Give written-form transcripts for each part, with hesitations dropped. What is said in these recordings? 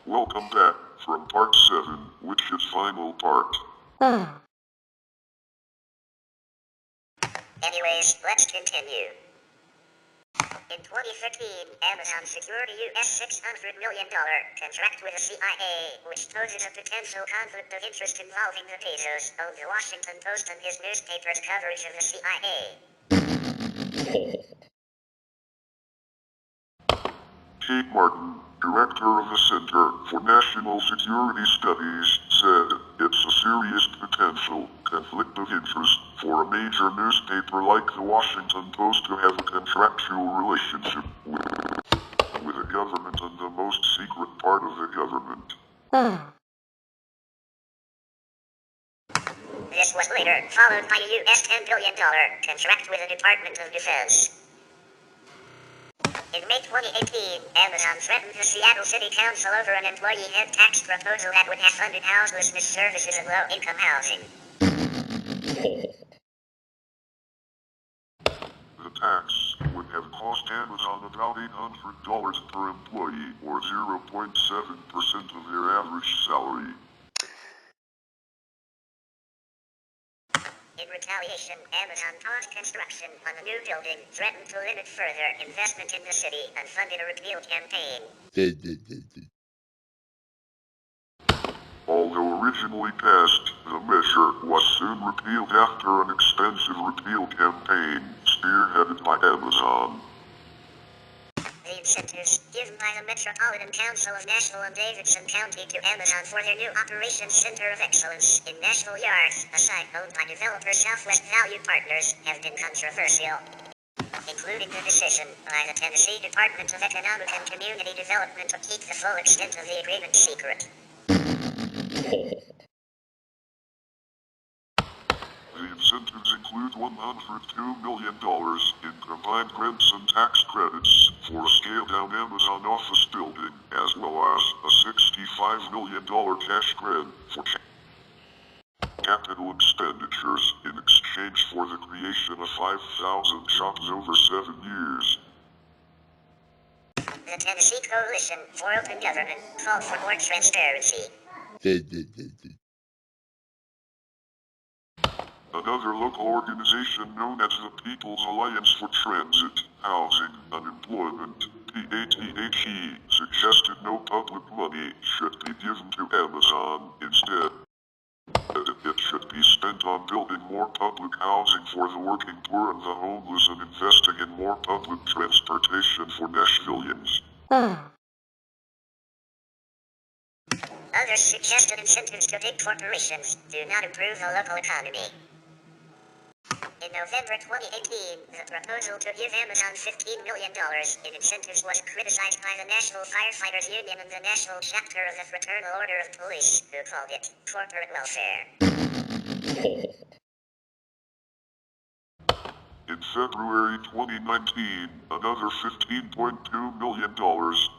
Welcome back from part 7, which is final part. Anyways, let's continue. In 2015, Amazon secured a US $600 million contract with the CIA, which poses a potential conflict of interest involving the Bezos, owned the Washington Post and his newspaper's coverage of the CIA. Kate Martin, director of the Center for National Security Studies, said it's a serious potential conflict of interest for a major newspaper like the Washington Post to have a contractual relationship with the government and the most secret part of the government. This was later followed by a US $10 billion contract with the Department of Defense. In May 2018, Amazon threatened the Seattle City Council over an employee-head tax proposal that would have funded houselessness services and low-income housing. The tax would have cost Amazon about $800 per employee, or 0.7% of their average salary. In retaliation, Amazon paused construction on the new building, threatened to limit further investment in the city, and funded a repeal campaign. Although originally passed, the measure was soon repealed after an extensive repeal campaign, spearheaded by Amazon. The incentives given by the Metropolitan Council of Nashville and Davidson County to Amazon for their new Operations Center of Excellence in Nashville Yards, a site owned by developer Southwest Value Partners, have been controversial, including the decision by the Tennessee Department of Economic and Community Development to keep the full extent of the agreement secret. The incentives include $102 million in combined grants and tax credits for a scaled-down Amazon office building, as well as a $65 million cash grant for capital expenditures in exchange for the creation of 5,000 jobs over 7 years. The Tennessee Coalition for Open Government called for more transparency. Another local organization known as the People's Alliance for Transit, Housing, and Employment, PATHE, suggested no public money should be given to Amazon. Instead, it should be spent on building more public housing for the working poor and the homeless and investing in more public transportation for Nashvillians. Others suggested incentives to big corporations do not improve the local economy. In November 2018, the proposal to give Amazon $15 million in incentives was criticized by the National Firefighters Union and the National Chapter of the Fraternal Order of Police, who called it corporate welfare. In February 2019, another $15.2 million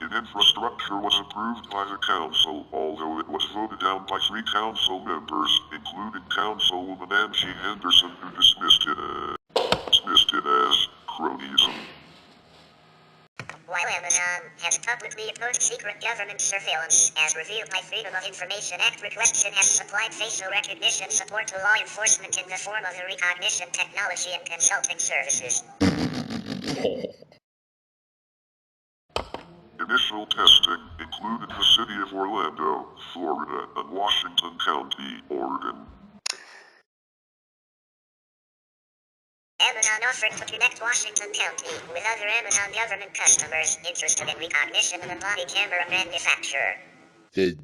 in infrastructure was approved by the council, although it was voted down by 3 council members, including Councilwoman Angie Henderson, who dismissed it as cronyism. While Amazon has publicly opposed secret government surveillance, as revealed by Freedom of Information Act requests, it has supplied facial recognition support to law enforcement in the form of the recognition technology and consulting services. Initial testing included the city of Orlando, Florida, and Washington County, Oregon. Amazon offered to connect Washington County with other Amazon government customers interested in recognition and a body camera manufacturer. These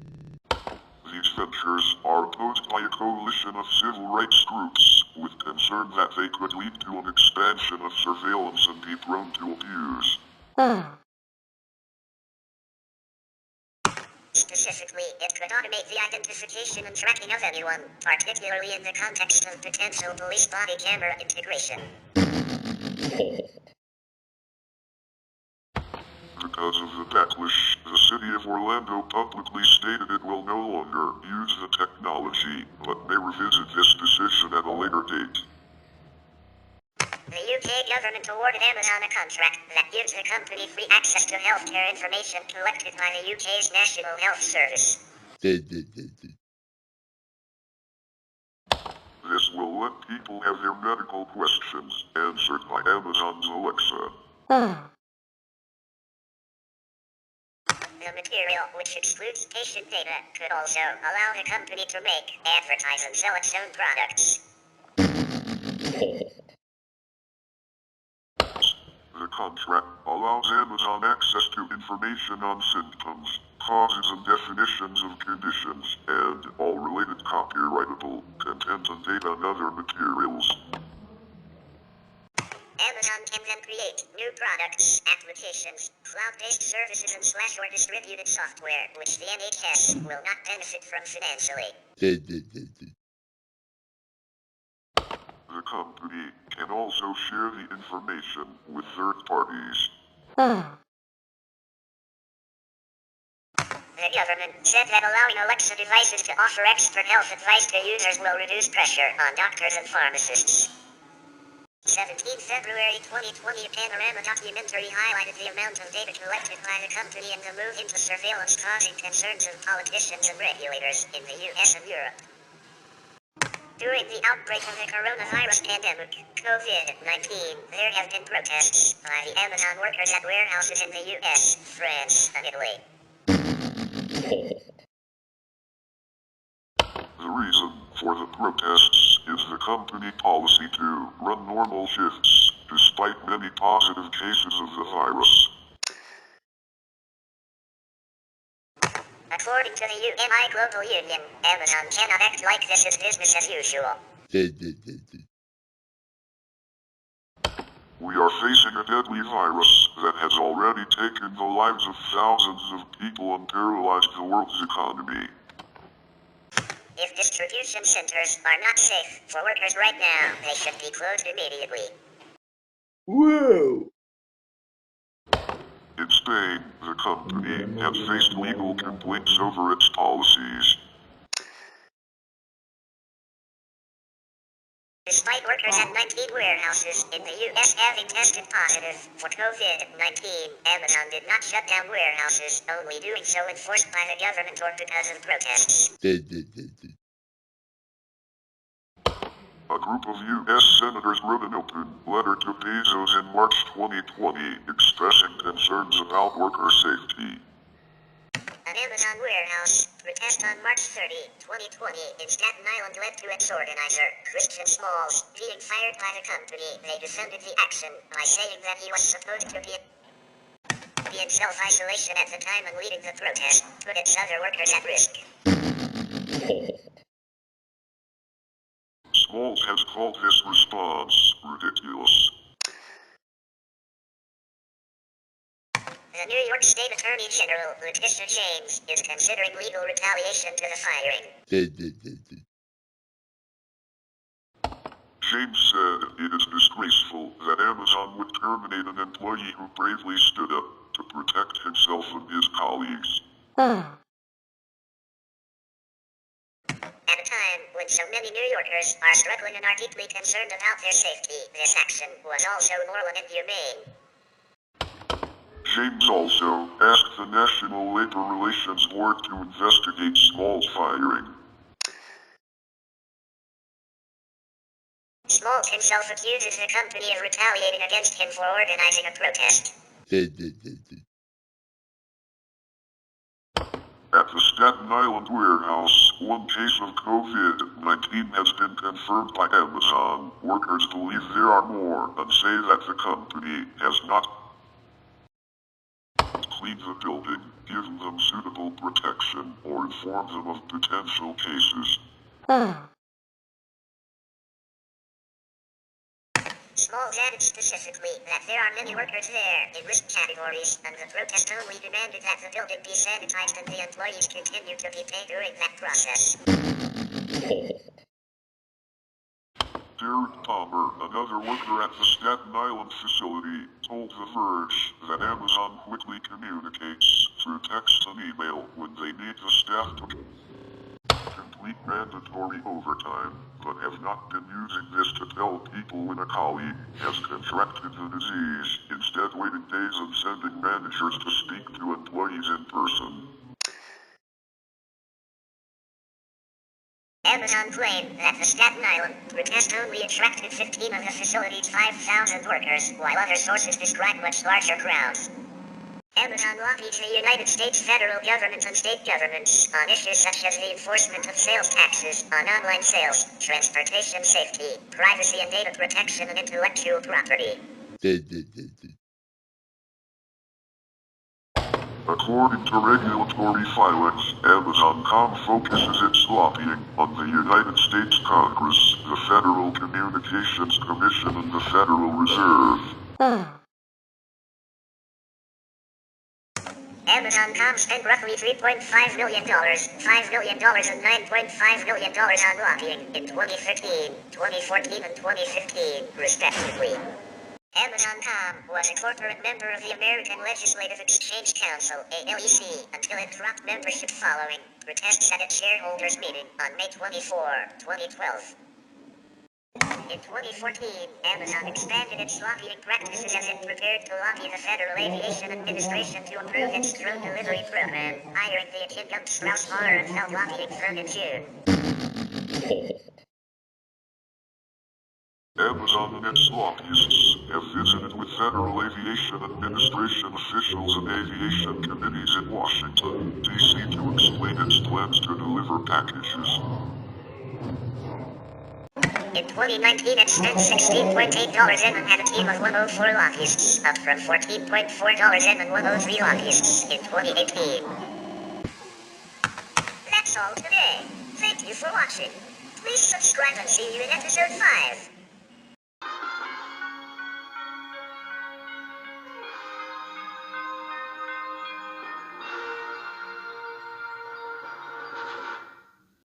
ventures are opposed by a coalition of civil rights groups, with concern that they could lead to an expansion of surveillance and be prone to abuse. Specifically, it could automate the identification and tracking of anyone, particularly in the context of potential police body camera integration. Because of the backlash, the city of Orlando publicly stated it will no longer use the technology, but may revisit this decision at a later date. The UK government awarded Amazon a contract that gives the company free access to healthcare information collected by the UK's National Health Service. This will let people have their medical questions answered by Amazon's Alexa. The material, which excludes patient data, could also allow the company to make, advertise, and sell its own products. The contract allows Amazon access to information on symptoms, causes and definitions of conditions, and all related copyrightable content and data and other materials. Amazon can then create new products, applications, cloud-based services and /or distributed software, which the NHS will not benefit from financially. The company can also share the information with third parties. The government said that allowing Alexa devices to offer expert health advice to users will reduce pressure on doctors and pharmacists. 17 February 2020, a Panorama documentary highlighted the amount of data collected by the company and the move into surveillance causing concerns of politicians and regulators in the US and Europe. During the outbreak of the coronavirus pandemic, COVID-19, there have been protests by the Amazon workers at warehouses in the US, France, and Italy. The reason for the protests is the company policy to run normal shifts, despite many positive cases of the virus. According to the UNI Global Union, Amazon cannot act like this is business as usual. We are facing a deadly virus that has already taken the lives of thousands of people and paralyzed the world's economy. If distribution centers are not safe for workers right now, they should be closed immediately. Whoa! In Spain, the company has faced legal complaints over its policies. Despite workers at 19 warehouses in the US having tested positive for COVID-19, Amazon did not shut down warehouses, only doing so enforced by the government or because of protests. A group of U.S. senators wrote an open letter to Bezos in March 2020 expressing concerns about worker safety. An Amazon warehouse protest on March 30, 2020 in Staten Island led to its organizer, Christian Smalls, being fired by the company. They defended the action by saying that he was supposed to be in self-isolation at the time and leading the protest put its other workers at risk. Smalls has called this response ridiculous. The New York State Attorney General, Letitia James, is considering legal retaliation to the firing. James said it is disgraceful that Amazon would terminate an employee who bravely stood up to protect himself and his colleagues. At a time when so many New Yorkers are struggling and are deeply concerned about their safety, this action was also moral and inhumane. James also asked the National Labor Relations Board to investigate Small's firing. Smalls himself accuses the company of retaliating against him for organizing a protest. At the Staten Island warehouse, one case of COVID-19 has been confirmed by Amazon. Workers believe there are more and say that the company has not cleaned the building, given them suitable protection, or informed them of potential cases. Smalls added specifically that there are many workers there in risk categories, and the protest only demanded that the building be sanitized and the employees continue to be paid during that process. Derek Palmer, another worker at the Staten Island facility, told The Verge that Amazon quickly communicates through text and email when they need the staff to complete complete mandatory overtime, but have not been using this to tell people when a colleague has contracted the disease, instead waiting days and sending managers to speak to employees in person. Amazon claimed that the Staten Island protest only attracted 15 of the facility's 5,000 workers, while other sources describe much larger crowds. Amazon lobbied the United States federal government and state governments on issues such as the enforcement of sales taxes on online sales, transportation safety, privacy and data protection, and intellectual property. According to regulatory filings, Amazon.com focuses its lobbying on the United States Congress, the Federal Communications Commission, and the Federal Reserve. Amazon.com spent roughly $3.5 million, $5 million and $9.5 million on lobbying in 2013, 2014 and 2015, respectively. Amazon.com was a corporate member of the American Legislative Exchange Council, ALEC, until it dropped membership following protests at its shareholders' meeting on May 24, 2012. In 2014, Amazon expanded its lobbying practices as it prepared to lobby the Federal Aviation Administration to approve its drone delivery program, hiring the Kingdom Strauss Bar and Feld lobbying firm in June. Amazon and its lobbyists have visited with Federal Aviation Administration officials and aviation committees in Washington, D.C. to explain its plans to deliver packages. In 2019, it spent $16.8 in and had a team of 104 lobbyists, up from $14.4 in and 103 lobbyists in 2018. That's all today. Thank you for watching. Please subscribe and see you in episode 5.